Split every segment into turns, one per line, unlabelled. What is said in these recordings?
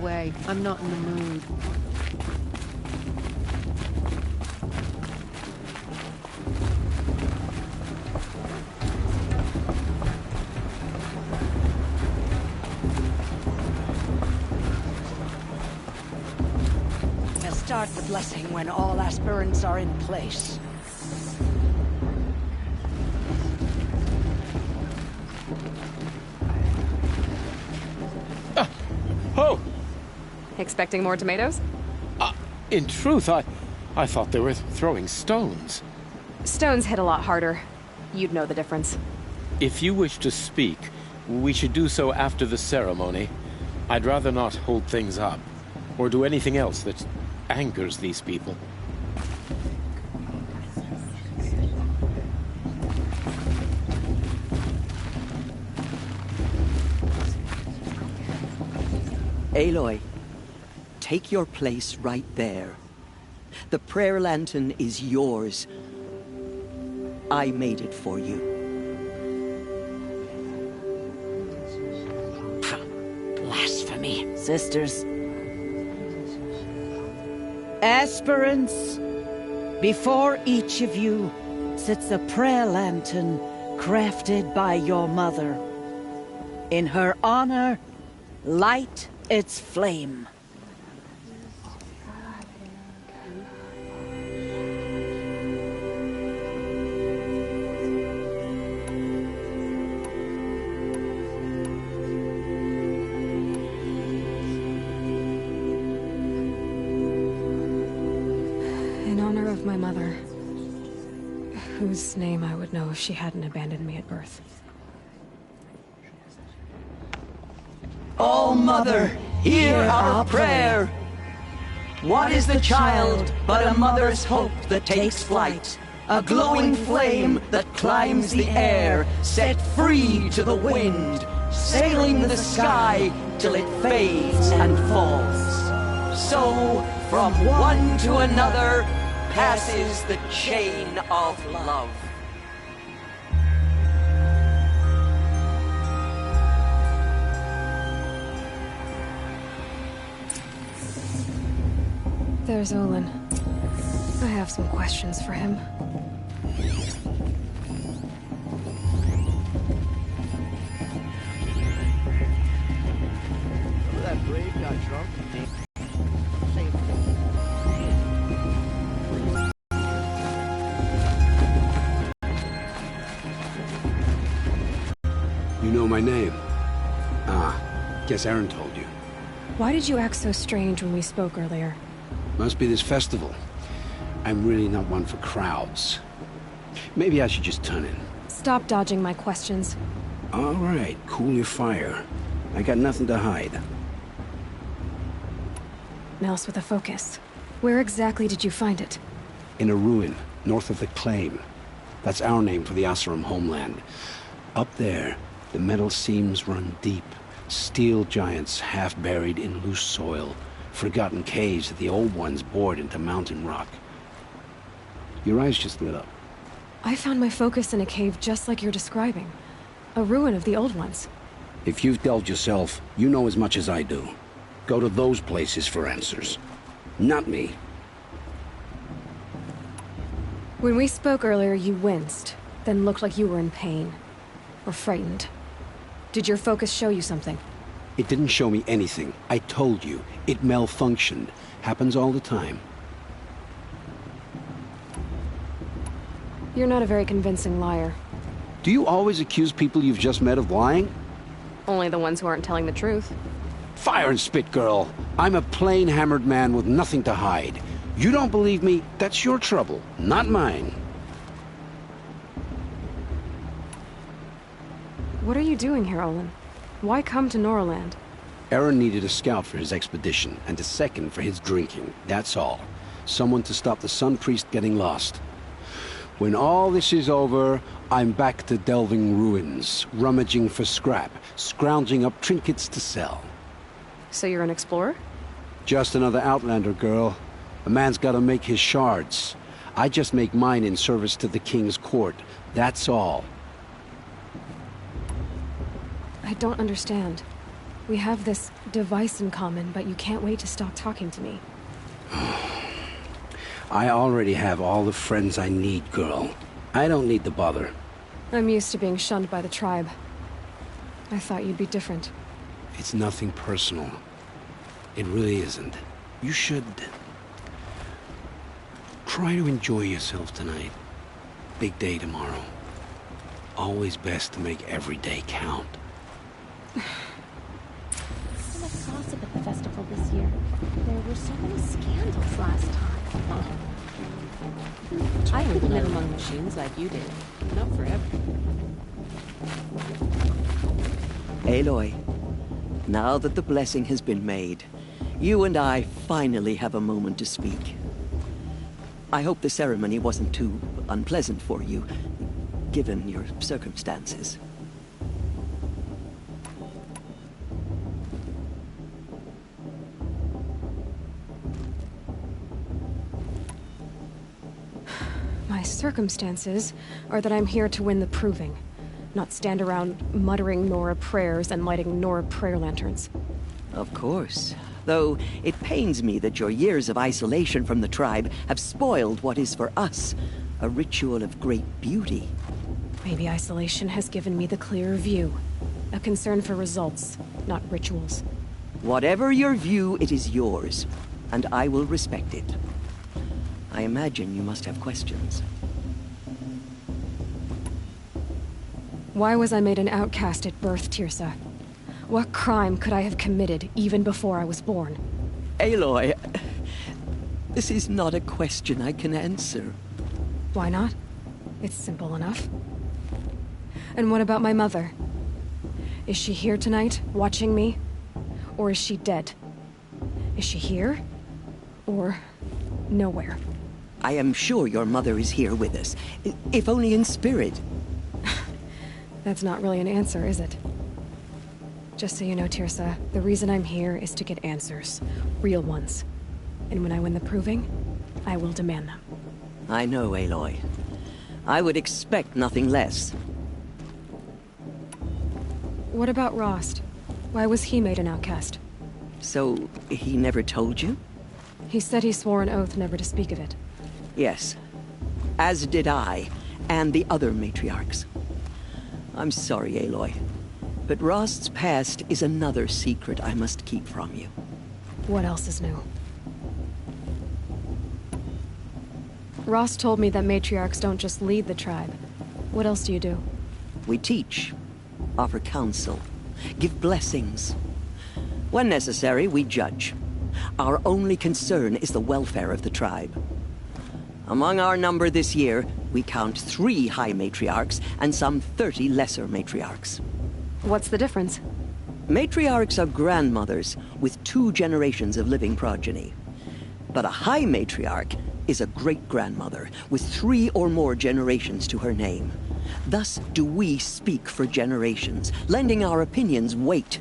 away. I'm not in the mood.
We'll start the blessing when all aspirants are in place.
Oh!
Expecting more tomatoes?
In truth, I thought they were throwing stones.
Stones hit a lot harder. You'd know the difference.
If you wish to speak, we should do so after the ceremony. I'd rather not hold things up, or do anything else that angers these people.
Aloy, take your place right there. The prayer lantern is yours. I made it for you.
Blasphemy, sisters. Aspirants, before each of you sits a prayer lantern crafted by your mother. In her honor, light its flame.
In honor of my mother, whose name I would know if she hadn't abandoned me at birth.
Oh, Mother, hear our prayer. What is the child but a mother's hope that takes flight? A glowing flame that climbs the air, set free to the wind, sailing the sky till it fades and falls. So, from one to another, passes the chain of love.
There's Olin. I have some questions for him.
That brave got drunk and
You know my name? Ah, guess Aaron told you.
Why did you act so strange when we spoke earlier?
Must be this festival. I'm really not one for crowds. Maybe I should just turn in.
Stop dodging my questions.
All right, cool your fire. I got nothing to hide.
Mouse with a focus. Where exactly did you find it?
In a ruin, north of the Claim. That's our name for the Asuram homeland. Up there, the metal seams run deep. Steel giants half buried in loose soil. Forgotten caves that the old ones bored into mountain rock. Your eyes just lit up.
I found my focus in a cave just like you're describing. A ruin of the old ones.
If you've delved yourself, you know as much as I do. Go to those places for answers. Not me.
When we spoke earlier, you winced, then looked like you were in pain. Or frightened. Did your focus show you something?
It didn't show me anything. I told you. It malfunctioned. Happens all the time.
You're not a very convincing liar.
Do you always accuse people you've just met of lying?
Only the ones who aren't telling the truth.
Fire and spit, girl. I'm a plain hammered man with nothing to hide. You don't believe me, that's your trouble, not mine.
What are you doing here, Olin? Why come to Norland?
Aaron needed a scout for his expedition, and a second for his drinking, that's all. Someone to stop the Sun Priest getting lost. When all this is over, I'm back to delving ruins, rummaging for scrap, scrounging up trinkets to sell.
So you're an explorer?
Just another Outlander, girl. A man's gotta make his shards. I just make mine in service to the King's court, that's all.
I don't understand. We have this device in common, but you can't wait to stop talking to me.
I already have all the friends I need, girl. I don't need the bother.
I'm used to being shunned by the tribe. I thought you'd be different.
It's nothing personal. It really isn't. You should... try to enjoy yourself tonight. Big day tomorrow. Always best to make every day count.
So much gossip at the festival this year. There were so many scandals last time.
I didn't live among machines like you did. Not forever.
Aloy, now that the blessing has been made, you and I finally have a moment to speak. I hope the ceremony wasn't too unpleasant for you, given your circumstances.
My circumstances are that I'm here to win the proving, not stand around muttering Nora prayers and lighting Nora prayer lanterns.
Of course. Though it pains me that your years of isolation from the tribe have spoiled what is for us a ritual of great beauty.
Maybe isolation has given me the clearer view. A concern for results, not rituals.
Whatever your view, it is yours, and I will respect it. I imagine you must have questions.
Why was I made an outcast at birth, Tirsa? What crime could I have committed even before I was born?
Aloy, this is not a question I can answer.
Why not? It's simple enough. And what about my mother? Is she here tonight, watching me? Or is she dead? Is she here? Or nowhere?
I am sure your mother is here with us, if only in spirit.
That's not really an answer, is it? Just so you know, Tirsa, the reason I'm here is to get answers. Real ones. And when I win the proving, I will demand them.
I know, Aloy. I would expect nothing less.
What about Rost? Why was he made an outcast?
So, he never told you?
He said he swore an oath never to speak of it.
Yes. As did I, and the other matriarchs. I'm sorry, Aloy. But Rost's past is another secret I must keep from you.
What else is new? Rost told me that matriarchs don't just lead the tribe. What else do you do?
We teach, offer counsel, give blessings. When necessary, we judge. Our only concern is the welfare of the tribe. Among our number this year, we count 3 high matriarchs and some 30 lesser matriarchs.
What's the difference?
Matriarchs are grandmothers with 2 generations of living progeny. But a high matriarch is a great-grandmother with 3 or more generations to her name. Thus do we speak for generations, lending our opinions weight.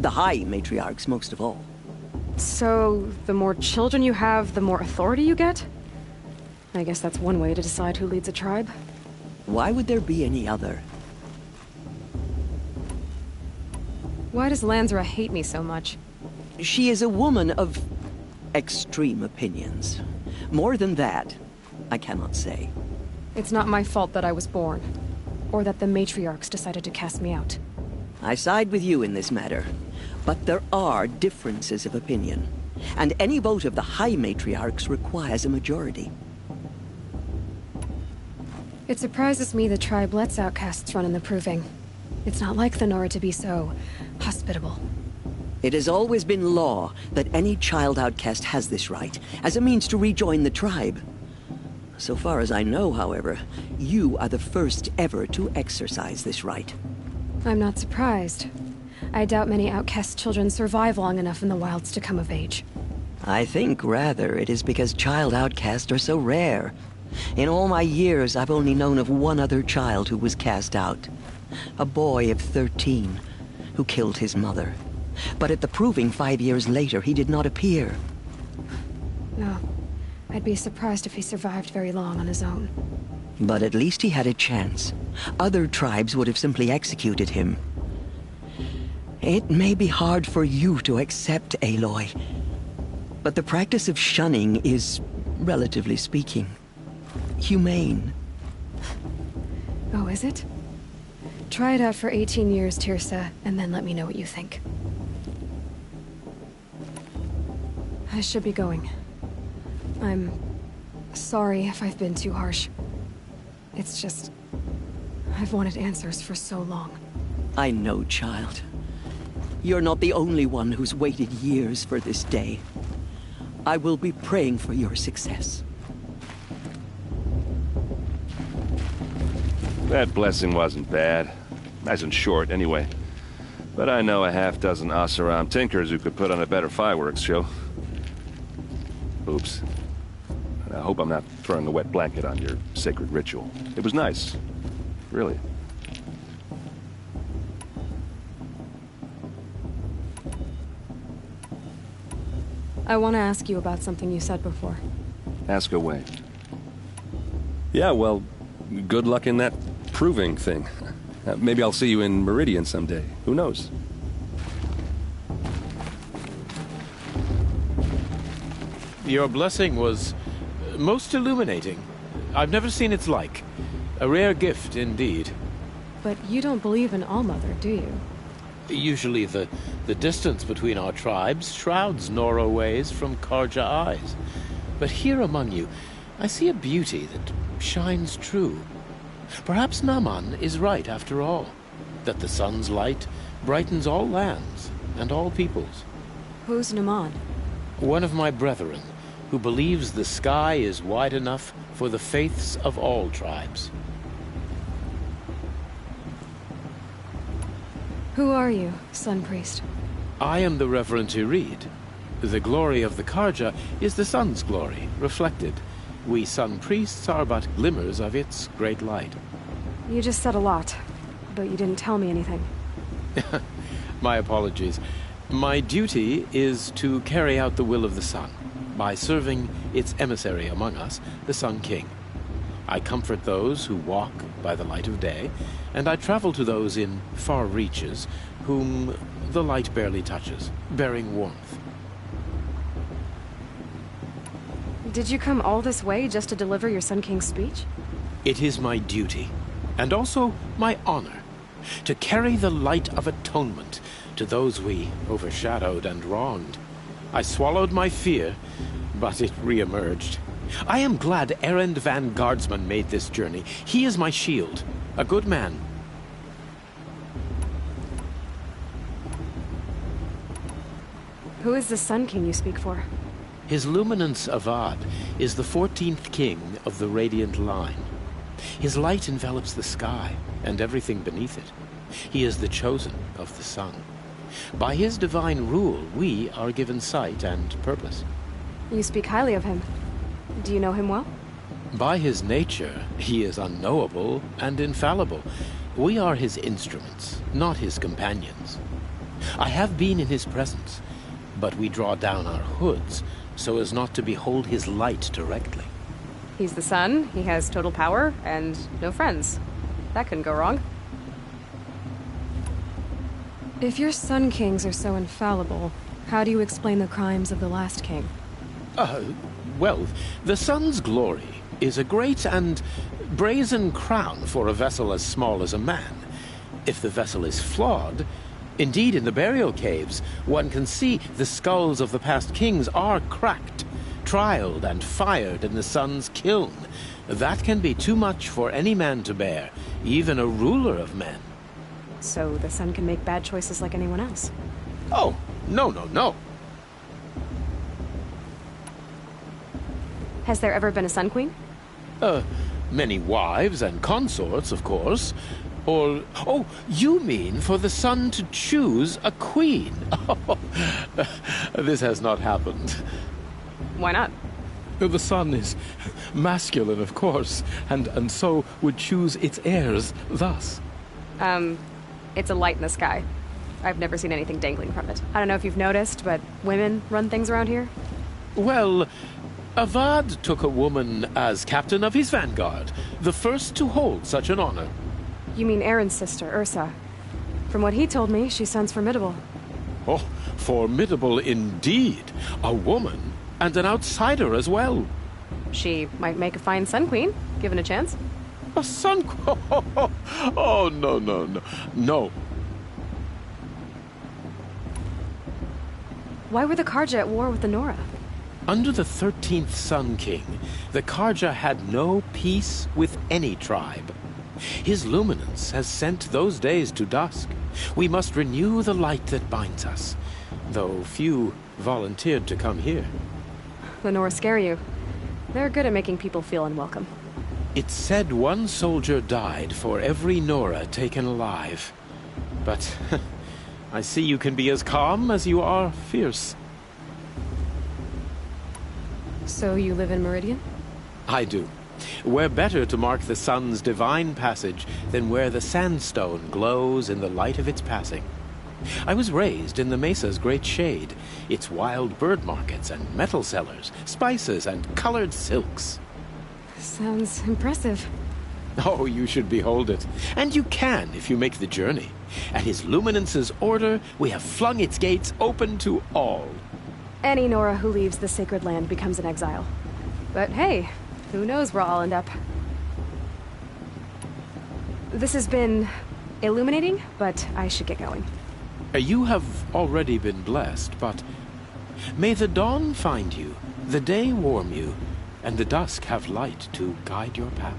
The high matriarchs most of all.
So, the more children you have, the more authority you get? I guess that's one way to decide who leads a tribe.
Why would there be any other?
Why does Lansra hate me so much?
She is a woman of extreme opinions. More than that, I cannot say.
It's not my fault that I was born, or that the matriarchs decided to cast me out.
I side with you in this matter, but there are differences of opinion, and any vote of the high matriarchs requires a majority.
It surprises me the tribe lets outcasts run in the proving. It's not like the Nora to be so hospitable.
It has always been law that any child outcast has this right, as a means to rejoin the tribe. So far as I know, however, you are the first ever to exercise this right.
I'm not surprised. I doubt many outcast children survive long enough in the wilds to come of age.
I think, rather, it is because child outcasts are so rare. In all my years, I've only known of one other child who was cast out. A boy of 13, who killed his mother. But at the proving 5 years later, he did not appear.
No. I'd be surprised if he survived very long on his own.
But at least he had a chance. Other tribes would have simply executed him. It may be hard for you to accept, Aloy, but the practice of shunning is, relatively speaking, humane.
Oh, is it? Try it out for 18 years, Tirsa, and then let me know what you think. I should be going. I'm sorry if I've been too harsh. It's just... I've wanted answers for so long.
I know, child. You're not the only one who's waited years for this day. I will be praying for your success.
That blessing wasn't bad. Nice and short, anyway. But I know a half-dozen Oseram tinkers who could put on a better fireworks show. Oops. I hope I'm not throwing a wet blanket on your sacred ritual. It was nice. Really.
I want to ask you about something you said before.
Ask away.
Yeah, well, good luck in that proving thing. Maybe I'll see you in Meridian someday. Who knows?
Your blessing was most illuminating. I've never seen its like. A rare gift, indeed.
But you don't believe in Allmother, do you?
Usually the distance between our tribes shrouds Nora ways from Karja eyes. But here among you, I see a beauty that shines true. Perhaps Naman is right after all, that the sun's light brightens all lands and all peoples.
Who's Naman?
One of my brethren, who believes the sky is wide enough for the faiths of all tribes.
Who are you, Sun Priest?
I am the Reverend Irid. The glory of the Karja is the sun's glory, reflected. We Sun Priests are but glimmers of its great light.
You just said a lot, but you didn't tell me anything.
My apologies. My duty is to carry out the will of the sun, by serving its emissary among us, the Sun King. I comfort those who walk by the light of day, and I travel to those in far reaches whom the light barely touches, bearing warmth.
Did you come all this way just to deliver your Sun King's speech?
It is my duty, and also my honor, to carry the light of atonement to those we overshadowed and wronged. I swallowed my fear, but it re-emerged. I am glad Erend van Guardsman made this journey. He is my shield, a good man.
Who is the Sun King you speak for?
His Luminance Avad is the 14th king of the Radiant Line. His light envelops the sky and everything beneath it. He is the chosen of the sun. By his divine rule, we are given sight and purpose.
You speak highly of him. Do you know him well?
By his nature, he is unknowable and infallible. We are his instruments, not his companions. I have been in his presence, but we draw down our hoods so as not to behold his light directly.
He's the sun, he has total power, and no friends. That couldn't go wrong. If your Sun Kings are so infallible, how do you explain the crimes of the last king?
Well, the sun's glory is a great and brazen crown for a vessel as small as a man. If the vessel is flawed, indeed in the burial caves, one can see the skulls of the past kings are cracked, trialed and fired in the sun's kiln. That can be too much for any man to bear, even a ruler of men.
So the sun can make bad choices like anyone else?
Oh, no.
Has there ever been a Sun Queen?
Many wives and consorts, of course. Or, oh, you mean for the sun to choose a queen? Oh, this has not happened.
Why not?
The sun is masculine, of course, and so would choose its heirs thus.
It's a light in the sky. I've never seen anything dangling from it. I don't know if you've noticed, but women run things around here.
Well, Avad took a woman as captain of his vanguard, the first to hold such an honor.
You mean Aaron's sister, Ursa? From what he told me, she sounds formidable.
Oh, formidable indeed. A woman, and an outsider as well.
She might make a fine Sun Queen, given a chance.
A sun... Oh, no, no, no. No.
Why were the Karja at war with the Nora?
Under the 13th Sun King, the Karja had no peace with any tribe. His luminance has sent those days to dusk. We must renew the light that binds us, though few volunteered to come here.
The Nora scare you. They're good at making people feel unwelcome.
It's said one soldier died for every Nora taken alive. But I see you can be as calm as you are fierce.
So you live in Meridian?
I do. Where better to mark the sun's divine passage than where the sandstone glows in the light of its passing. I was raised in the Mesa's great shade, its wild bird markets and metal cellars, spices and colored silks.
Sounds impressive.
Oh, you should behold it. And you can if you make the journey. At his luminance's order, we have flung its gates open to all.
Any Nora who leaves the sacred land becomes an exile. But hey, who knows where I'll end up. This has been illuminating, but I should get going.
You have already been blessed, but may the dawn find you, the day warm you, and the dusk have light to guide your path.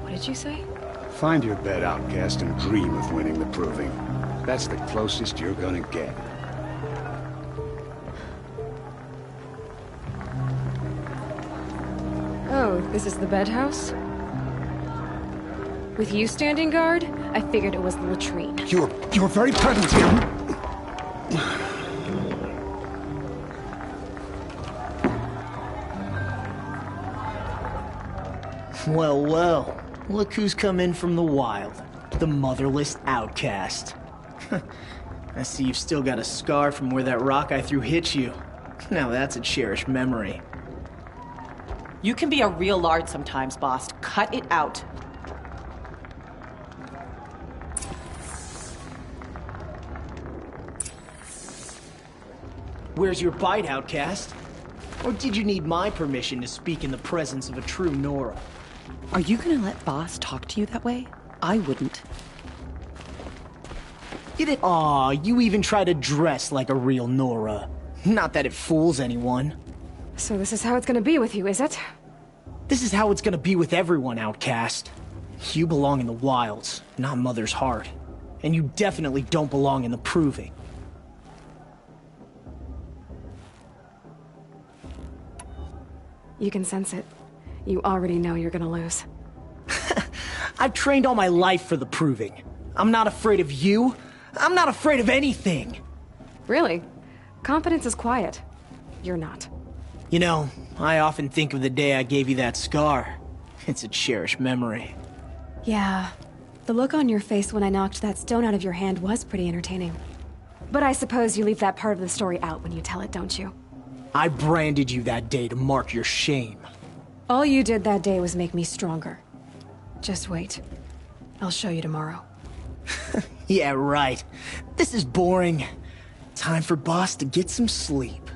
What did you say?
Find your bed, outcast, and dream of winning the proving. That's the closest you're gonna get.
Oh, this is the bed house? With you standing guard, I figured it was the latrine.
Your very presence here.
Well, well. Look who's come in from the wild. The motherless outcast. I see you've still got a scar from where that rock I threw hit you. Now that's a cherished memory.
You can be a real lard sometimes, boss. Cut it out.
Where's your bite, outcast? Or did you need my permission to speak in the presence of a true Nora?
Are you gonna let boss talk to you that way? I wouldn't.
Get it? Aw, you even try to dress like a real Nora. Not that it fools anyone.
So this is how it's gonna be with you, is it?
This is how it's gonna be with everyone, outcast. You belong in the wilds, not Mother's heart. And you definitely don't belong in the proving.
You can sense it. You already know you're gonna lose.
I've trained all my life for the proving. I'm not afraid of you. I'm not afraid of anything.
Really? Confidence is quiet. You're not.
You know, I often think of the day I gave you that scar. It's a cherished memory.
Yeah. The look on your face when I knocked that stone out of your hand was pretty entertaining. But I suppose you leave that part of the story out when you tell it, don't you?
I branded you that day to mark your shame.
All you did that day was make me stronger. Just wait. I'll show you tomorrow.
Yeah, right. This is boring. Time for boss to get some sleep.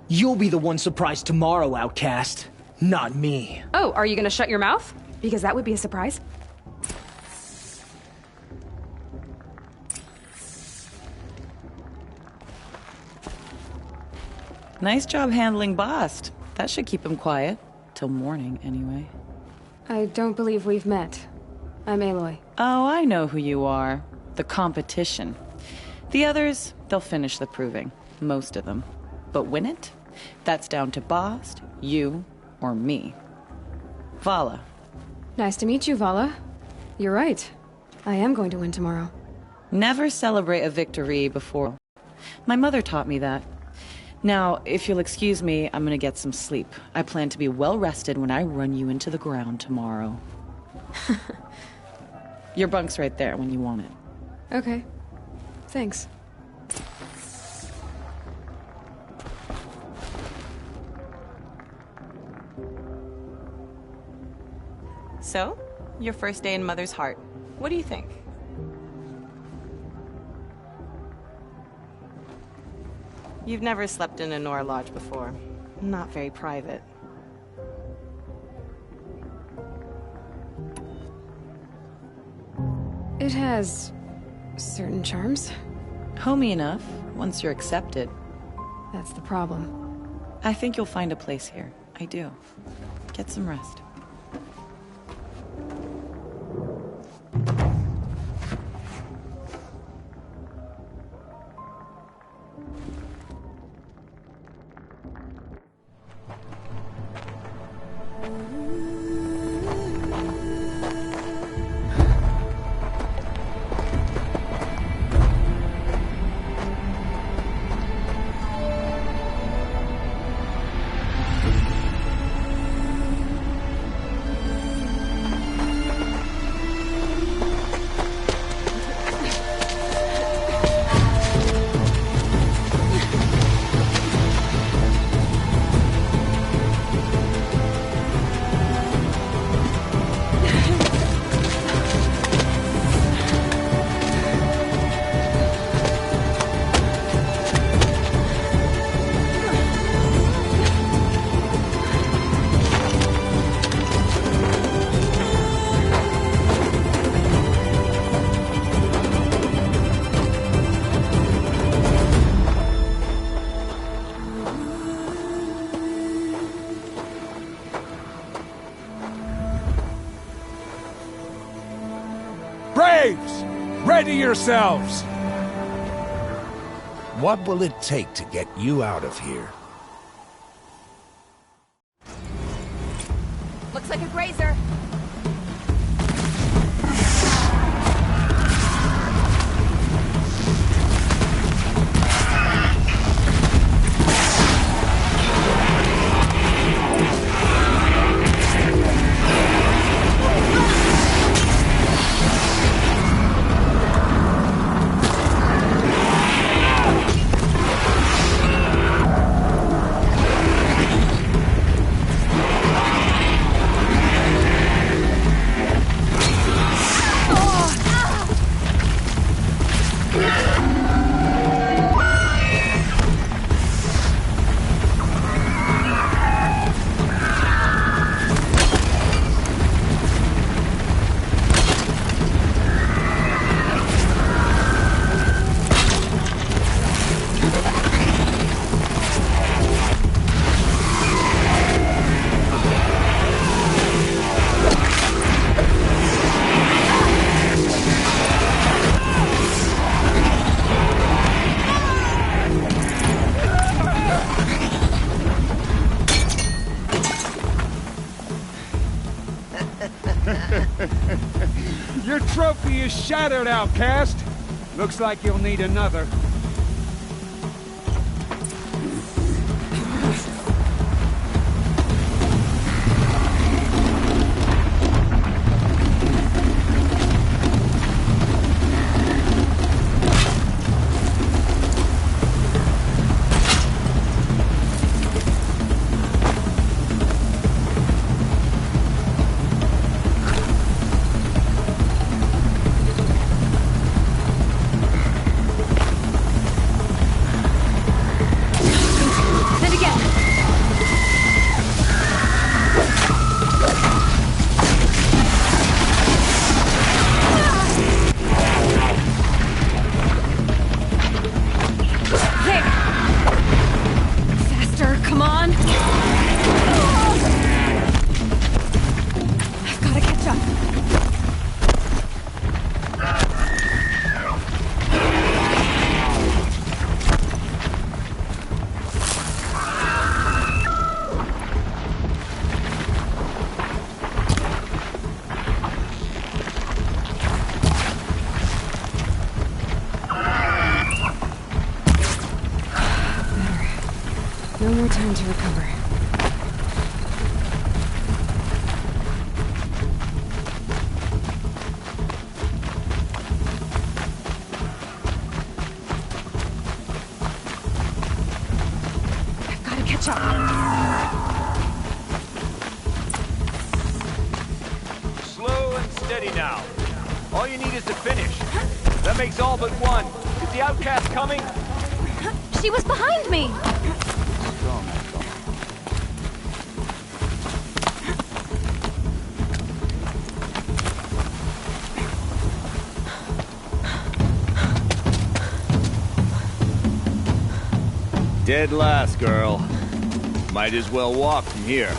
You'll be the one surprised tomorrow, outcast. Not me.
Oh, are you gonna shut your mouth? Because that would be a surprise.
Nice job handling Bast. That should keep him quiet. Till morning, anyway.
I don't believe we've met. I'm Aloy.
Oh, I know who you are. The competition. The others, they'll finish the proving. Most of them. But win it? That's down to Bast, you, or me. Vala.
Nice to meet you, Vala. You're right. I am going to win tomorrow.
Never celebrate a victory before. My mother taught me that. Now, if you'll excuse me, I'm gonna get some sleep. I plan to be well rested when I run you into the ground tomorrow. Your bunk's right there when you want it.
Okay. Thanks.
So, your first day in Mother's Heart. What do you think? You've never slept in a Nora lodge before. Not very private.
It has certain charms.
Homey enough, once you're accepted.
That's the problem.
I think you'll find a place here. I do. Get some rest.
Braves! Ready yourselves!
What will it take to get you out of here?
Looks like a grazer.
Your trophy is shattered, outcast. Looks like you'll need another.
now. All you need is to finish. That makes all but one. Is the outcast coming?
She was behind me!
Dead last, girl. Might as well walk from here.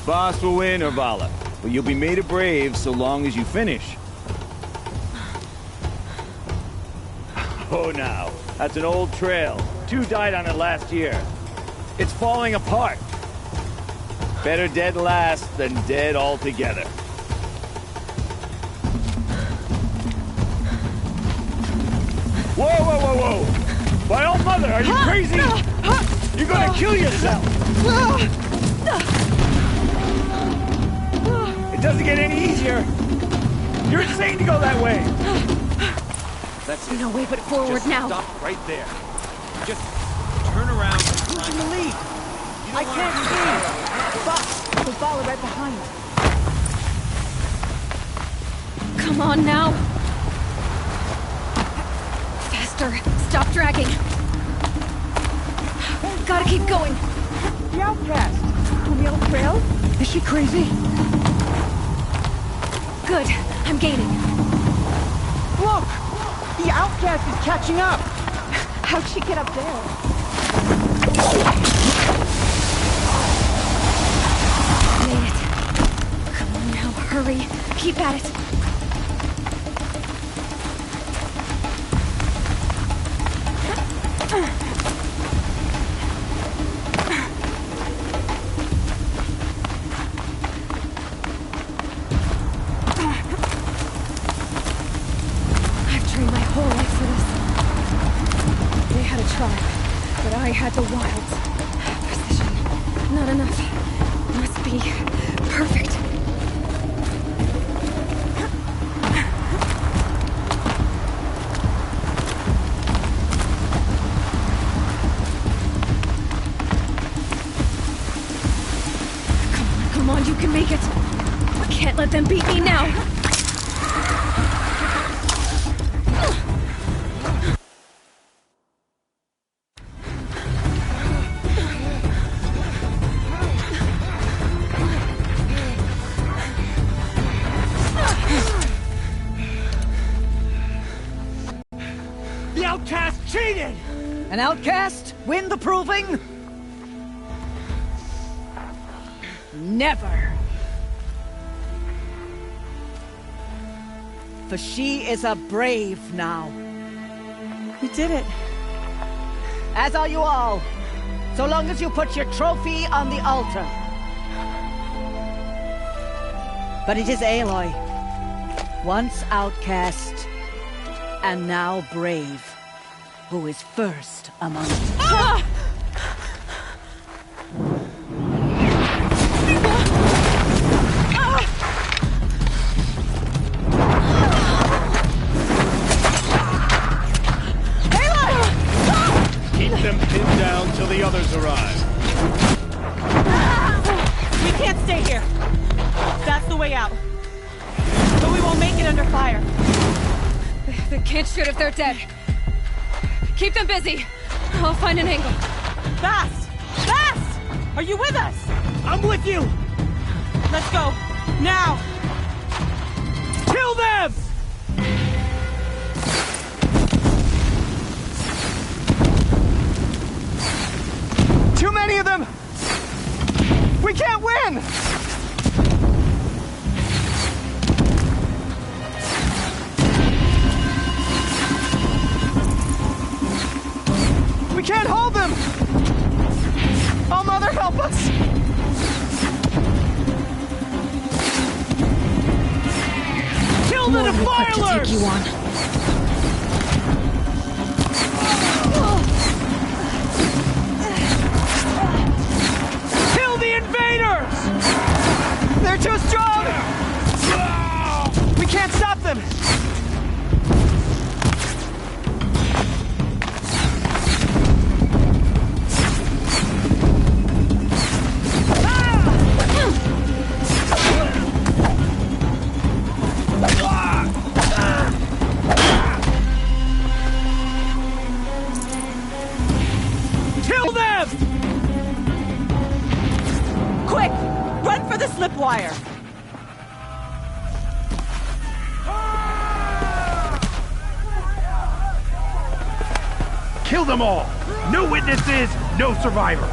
Boss will win, Urvala, but you'll be made a brave so long as you finish. Oh, now. That's an old trail. 2 died on it last year. It's falling apart. Better dead last than dead altogether. Whoa, whoa, whoa, whoa! My old mother, are you crazy? You're gonna kill yourself! It doesn't get any easier! You're insane to go that way! That's it.
No way but forward
Just
now.
Stop right there. Just turn around. Who's in the lead?
I can't see! Boss, we'll follow right behind.
Come on now. Faster. Stop dragging. Gotta keep going.
The outcast! On the old trail? Is she crazy?
Good. I'm gaining.
Look! The outcast is catching up! How'd she get up there?
Made it. Come on now, hurry. Keep at it.
I had the wilds. Precision. Not enough. Must be perfect. Come on, you can make it. I can't let them beat me now.
An outcast? Win the proving? Never. For she is a brave now.
You did it.
As are you all. So long as you put your trophy on the altar. But it is Aloy. Once outcast, and now brave. Who is first among us.
Ah!
Keep them pinned down till the others arrive.
We can't stay here. That's the way out. But we won't make it under fire.
They can't shoot if they're dead. Keep them busy. I'll find an angle.
Fast! Fast! Are you with us?
I'm with you!
Let's go. Now!
Kill them! Too many of them! We can't win! We can't hold them! Oh, Mother, help us! Kill the defilers!
To take you on.
Kill the invaders! They're too strong! We can't stop them!
wire.
Kill them all! No witnesses, no survivors!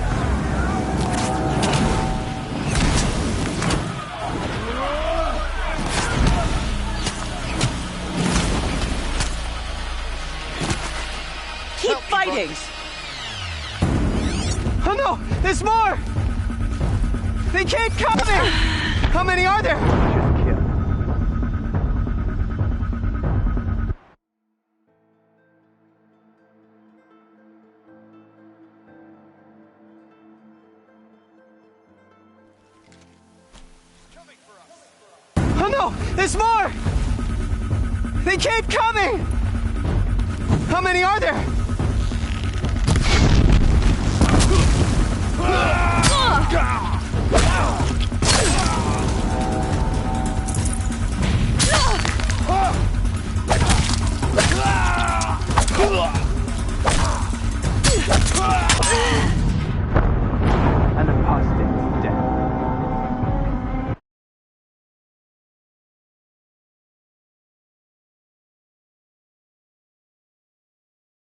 Keep fighting!
Oh no! There's more! They can't come there! How many are there? Oh no! There's more! They keep coming! How many are there?